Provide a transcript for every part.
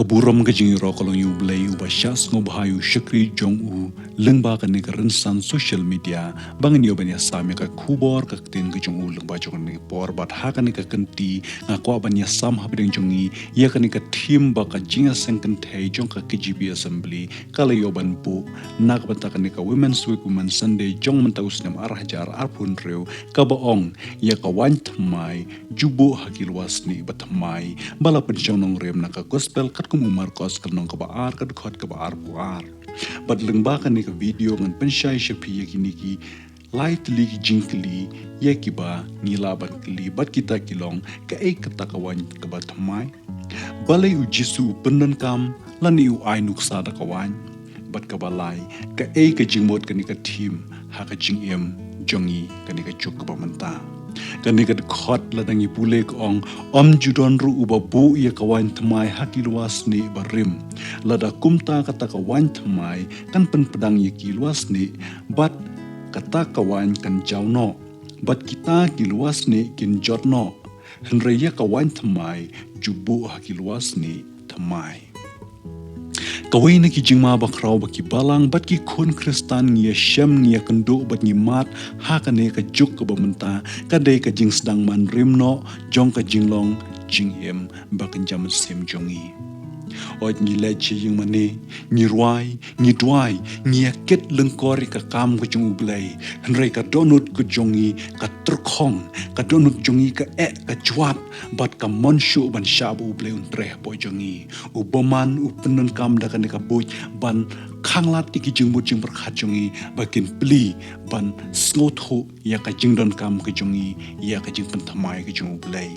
Kaburam ka jing ro kalong yu blay u ba syas ngobahayu syakri jong u lengba ka ni ka rensan social media bangin yo banya sami ka kubor ka tin ka jong u lengba jong ni por bat ha ka ni ka kenti nga kwa banya sam ha bideng jongi ya ka ni ka team ba ka jinga seng kentai jong ka KGB assembly kala yo ban pu na ka bata ka ni ka women's week women sunday jong mentaus nam arah jar arpun reu ka baong ya ka want mai jubo hakilwas ni bat mai bala penjong nong rem na ka gospel kum Marcos kanong kabaar kadukot kabaar puar. Bat lengba kan ni ka video ngan pensyai syapi yakiniki light ligi jingkli yakiba nilaban kli bat kita kilong ka ay katakawan kabat mai. Balay u Jisu penan kam lani u ay nuksa da kawan bat kabalay ka ay ka jingmot kan ni ka team ha ka jingem jongi kan ni ka juk kabamanta. Kanika khot ladangi pule kong judon ru uba bu ia kawan temai haki luas ni barim lada kumta kata kawan temai kan pen pedang ia ki luas ni bat kata kawan kan jauno bat kita ki luas ni kin jotno henre ia kawan temai jubu haki luas ni temai kawai na ki jingma bakraw baki balang bat ki kun kristan ngia syam ngia kendo bat ngi mat ha ka ne ka juk ka bamenta ka dei ka jing sedang man rimno jong ka jinglong jing em bakan jam sem jongi ot ngi leche jing mane ngi ruai ngi duai ngi ket lengkori ka kam ka jung ublai henrei ka donut ka jongi ka terkhong ka donut jongi ka ka jwat bat ka monshu ban shabu ublai untre boy jongi uboman upenan kam da ka boy ban khanglat iki jing jing berkhat jongi bakin pli ban snotho ya ka jingdon kam ka jongi ya ka jing pentamai ka jung ublai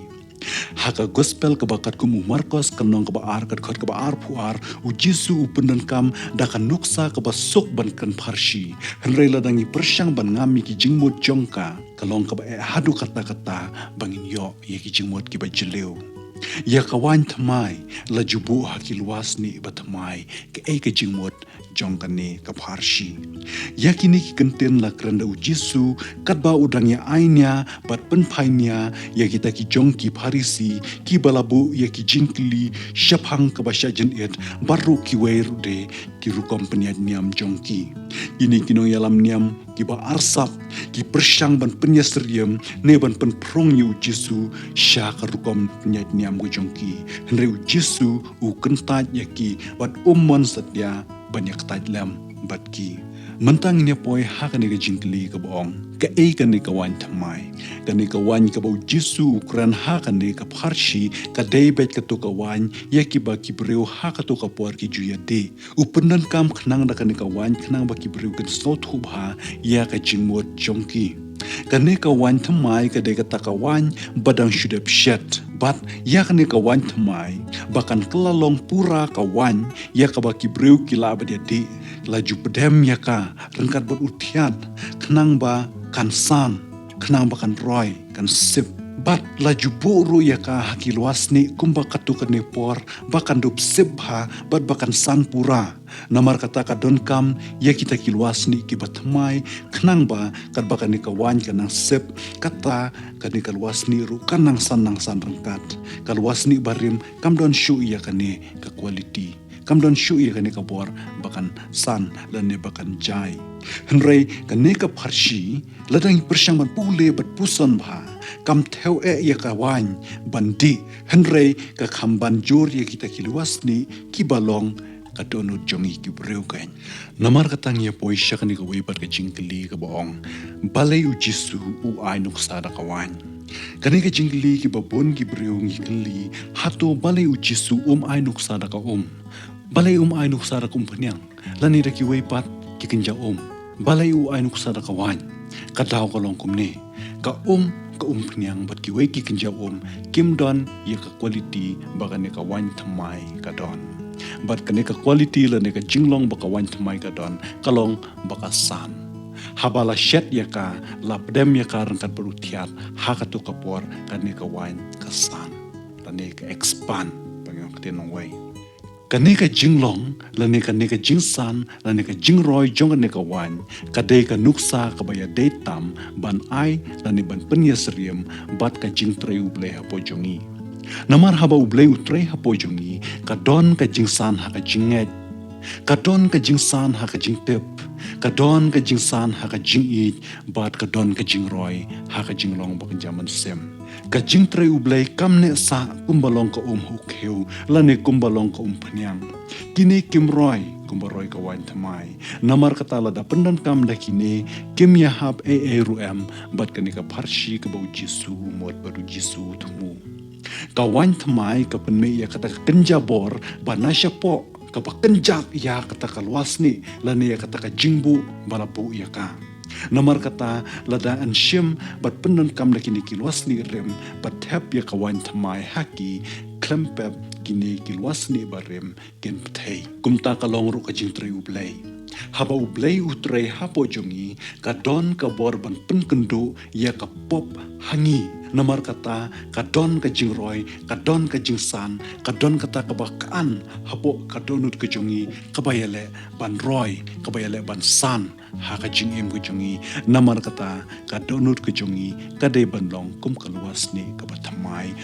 haka gospel kebakat kumu Marcos kanong kebaar kadkot kebaar puar u Jisu upenan kam dakan nuksa kebasok ban kan parsi henrei ladangi persyang ban ngami ki jingmut jongka kalong keba hadu kata-kata bangin yo ye ki jingmut ki bajeleu ya kawan temai la jubu haki luas ni batamai ke ke jingmut jongka ni ka parsi yakini ki kenten la kranda u Jisu katba udangnya ainya bat penpainya ya kita ki jongki parisi ki balabu ya ki jingkli syapang ka basya jenit baru ki weirude ki rukom peniad niam jongki ini kino yalam niam ki ba arsap ki persyang ban penyasriem ne ban penprong yu Jisu sya ka rukom peniad niam go jongki henre u Jisu u kentat yaki bat umon satya banyak tajlam batki mentang ni poi ha ka ni ka jingkli ka boong ka ka ni ka wan thamai ka ni ka wan ka bo Jisu ukran ha ka ni ka pharshi ka debet ka to ka wan yaki ba ki breu ha ka to ka por ki juya de upenan kam khnang da ka ni ka wan khnang ba ki breu kan so thu ba ya ka jingmot jongki kane ka wan thamai ka de ka takawan badang shudep shet bat ya kane ka wan thamai bakan kelalong pura ka wan ya ka baki breu kila badia de laju pedem ya ka rengkat bot utiat kenang ba kan san kenang ba kan roy kan sip bat laju buru ya ka haki luas ni kumba katu kane por bakan dup sip ha bat bakan san pura namar kata ka don kam ya kita kiluas ni ki batmai kenang ba kat bakan ni kawan kanang sep kata kan ni kaluas ni ru kanang san rengkat kaluas ni barim kam don shu ya kane ka quality kam don shu ya kane ka bor bakan san lan ne bakan jai henrei kane ka pharshi ladang persyang ban pule bat puson ba kam theo ya ka wan bandi henrei ka khamban jor ya kita kiluas ni ki balong kadonut jongi ki breu kan namar katang ya poi syak ni ka webat ka jingkli ka boong balay u Jisu u ay nuksa da kawan kani ka jingkli ki babon ki breu ngi kli hato balay u Jisu ay nuksa da ka balay ay nuksa da kumpanyang lani da ki webat ki kenja balay u ay nuksa da kawan kadaw ka long kumne ka panyang bat ki we ki kenja kim don ya ka quality baga ne ka wan thamai ka don bat kane ka quality la ne ka jinglong baka wan thamai ka don kalong baka san habala shet ya ka la pedem ya ka rangkat berutiat ha ka tu kapor kane ka wan ka san la ne ka expand bangong tenong way kane ka jinglong la ne ka jingsan la ne ka jingroy jong ne ka wan ka de ka nuksa ka baya de tam ban ai la ne ban penyasriem bat ka jingtreu ble ha po jongi Namar haba ublay utrey hapo jungi kadon ka jingsan ha ka jinget kadon ka jingsan ha ka jingtep kadon ka jingsan ha ka jingit bat kadon ka jingroy ha ka jinglong bak jaman sem ka jingtrey ublay kamne sa kumbalong ka hukheu lane kumbalong ka panyang kini kimroy kumbaroy ka wain tamai namar katala da pendan kam da kini kim ya hab ruem bat kani ka parshi ka bau jisu mod baru jisu tumu kawan tamai ka penme ya kata kenja bor banasya po ka kenjak ya kata luas ni lani ya kata jingbu balapu ya ka namar kata lada anshim bat pendan kam da kini kiluas ni rem bat hap ya kawan tamai haki klempep kini kiluas ni barem ken pthei kumta kalong ru ka jingtrei ublay haba ublay utrei hapo jongi ka don ka bor ban pen kendo ya ka pop hangi namar kata ka don ka jingroy ka don ka jingsan ka don kata ka bakan hapo ka donut ka jongi ka bayale ban roy ka bayale ban san ha ka jingem ka jongi namar kata ka donut ka jongi ka dei ban long kum ka luas ni ka batamai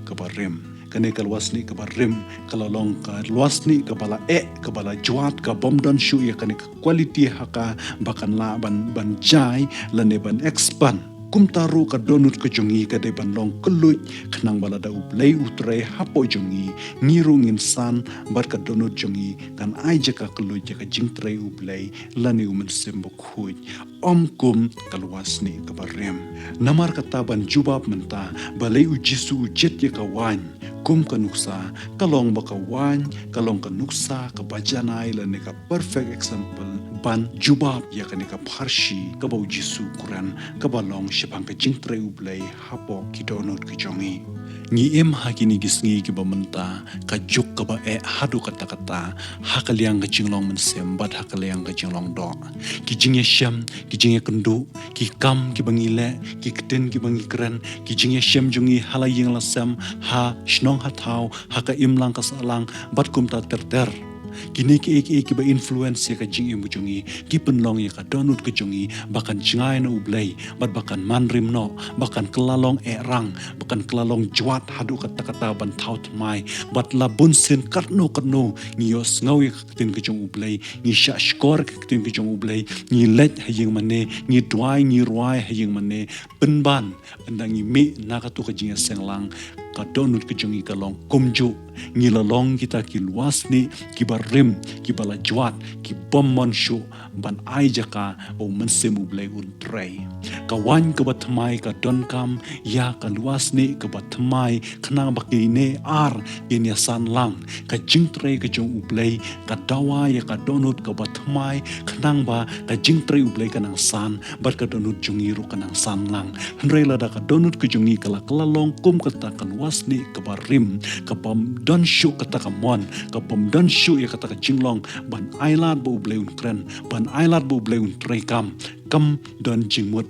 ka barem kane kalwas ni ka barim kalalong ka luas ni ka bala ka bala juat ka bomdon shu ya kane quality haka bakan la ban jai lane ban expand kumtaru ka donut ka jongi ka de ban long keluj khnang bala da ublay utrei hapo jongi ngirung insan bar ka donut jongi kan ai jaka keluj jaka jingtrei ublay lane umen sembo khuj kum kalwas ni ka barim namar kata ban jubab menta balai ujisu ujet ya kawan kum ka nuksa kalong bakawan kalong ka nuksa ka bajanai lane ka perfect example ban jubab ya kane ka parshi ka bau jisu kuran ka balong shipang ka jingtrei ublay hapo ki donut ki jongi ni hakini gisngi ki bamenta ka juk ka ba hadu kata hakaliang ka jinglong mensem bat hakaliang ka jinglong do ki jingye syam ki jingye kendu ki kam ki bangile ki kten ki bangikran ki jingye syam jungi halaying lasam ha shnong hatau haka imlang ka salang bat kumta terter kini ki ba influence ya ka jing imu jungi ki penlong ya ka donut ke jungi bakan jingai na ublay bakan manrim no bakan kelalong rang bakan kelalong juat hadu kata ban taut mai bat labun sin karno ngiyos ngawi tin ke jung ublay ngi sha skor tin ke jung ublay ngi let hayeng mane ngi dwai ngi ruai hayeng mane penban andangi mi nakatu ka jinga senglang ka donut ke jungi kalong kumju ngilalong kita ki luas ni ki barim ki bala juat ki bommon shu ban ai jaka o mensem ublay untrei kawan ka batmai ka don kam ya ka luas ni ka batmai khnang bakine ar in ya san lang ka jingtrei ka jong ublay ka dawa ya ka donut ka batmai khnang ba ka jingtrei ublay ka nang san bat ka donut jungi ru ka nang san lang hnrei la da ka donut ka jungi kala long kum ka ta ka luas ni ka barim ka pam don shu kata ka mon ka pom don shu ya kata ka jinglong ban ailat bu bleun kren ban ailat bu bleun trekam kam don jingmut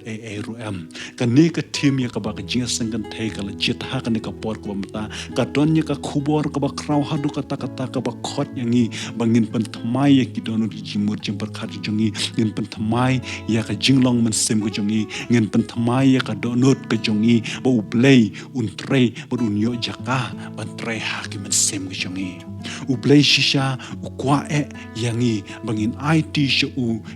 ruem kan ne ka tim ya ka ba ka jinga sengkan thai ka la jit ha ka ne ka por ko mata ka don ya ka khubor ka ba kraw hadu kata ka ba khot yangi bangin pen thamai ya ki donu ki jingmut jing par khat jungi ngin pen thamai ya ka jinglong man sem ko jungi ngin pen thamai ya ka donut ka jungi bu blei un trei bu nyo jaka ban trei ha ki man sem ko jungi ublay shisha ukwa yangi bangin IT shu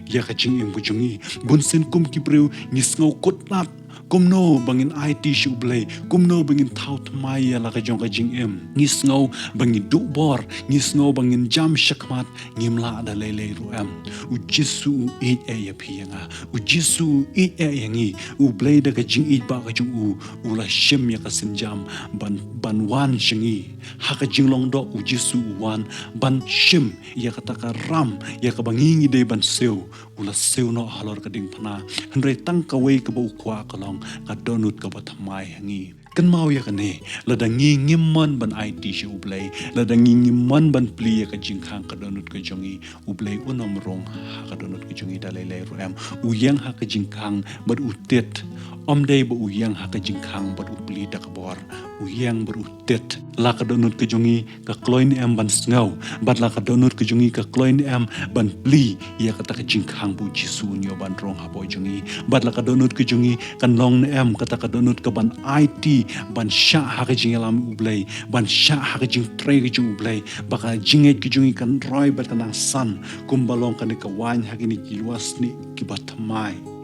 ya ka jing im ko jungi bunsen kum ki breu ngisngau kotnat kumno bangin IT shu blay kumno bangin thaut mai ya la ka jong ka jing em ngisngau bangin du bor ngisngau bangin jam shakmat ngimla da lele ruam ujisu ya phiyanga ujisu yangi ublay da ka jing ba ka jung ula shem ya ka sinjam ban wan shingi ha ka jinglong do ujisu wan ban shem ya ka taka ram ya ka bangingi de ban seu ula seu no halor ka ding thana hnrei tang ka wei ka bo kwa kalong ka donut ka bathamai hangi kan mau ya kane ladangi ngimman ban IT shu ublay ladangi ngimman ban pli ya ka jingkhang ka donut ka jongi ublay unom rong ha ka donut ka jongi dalai ruam uyang ha ka jingkhang bad utet omdei ba uyang ha ka jingkhang bad upli dak bor uyang berutet la ka donut ka jongi ka kloin em ban sngaw bad la ka donut ka jongi ka kloin em ban pli ya ka ta ka jingkhang bu jisu nyo ban rong ha bo jongi bad la ka donut ka jongi kan long em ka ta ka donut ka ban IT ban sha ha ka jing lam ublay ban sha ha ka jing tre ka jing ublay baka jinget ki jing kan roi ba tanang san kumbalong kan ka wan ha ki ni kilwas ni ki batmai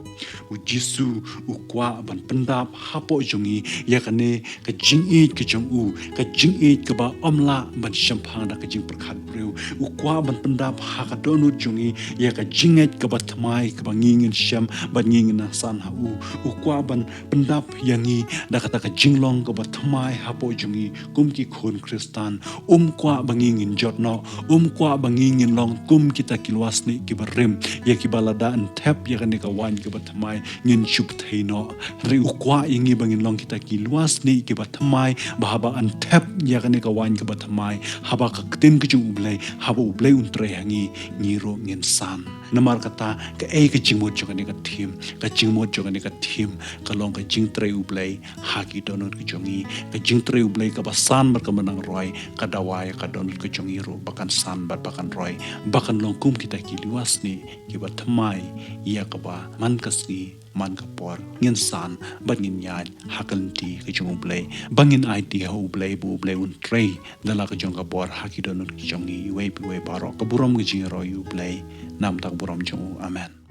u Jisu u kwa ban pendap hapo jungi ya kane ka jing e ka jong u ka jing e ka ba omla ban shampang da ka jing perkhat breu u kwa ban pendap ha ka donu jungi ya ka jinget ka ba thamai ka ba ngingin sham ban ngingin na san ha u kwa ban pendap yangi da ka ta ka jinglong ka ba thamai hapo jungi kum ki khon kristan kwa ba ngingin jotno kwa ba ngingin long kum kita kilwas ni ki ba rem ya ki balada an tap ya kane ka wan ka ba thamai ngin chup theino ri ukwa ingi bangin long kita ki luas ni ki bathamai bahaba an thap ya kane ka wan ki bathamai haba ka tin ki chung ublai haba ublai untre hangi ngiro ngin san namar kata ka ka jingmot jogane ka jingmot jogane ka ka long ka jing tre ublai haki donor ki jongi ka jing tre ublai ka basan mar ka manang roi ka dawai ka donor ki jongi ro bakan san bakan roi bakan long kum kita ki luas ni ki bathamai ya ka ba man kasni man kapor ngin san bat ngin yan hakal ti ke jong ublay bangin idea ho ublay bu ublay un trey dala ke jong kapor haki donor ki jongi we baro ka burom ki jing ro ublay nam tak burom jong amen.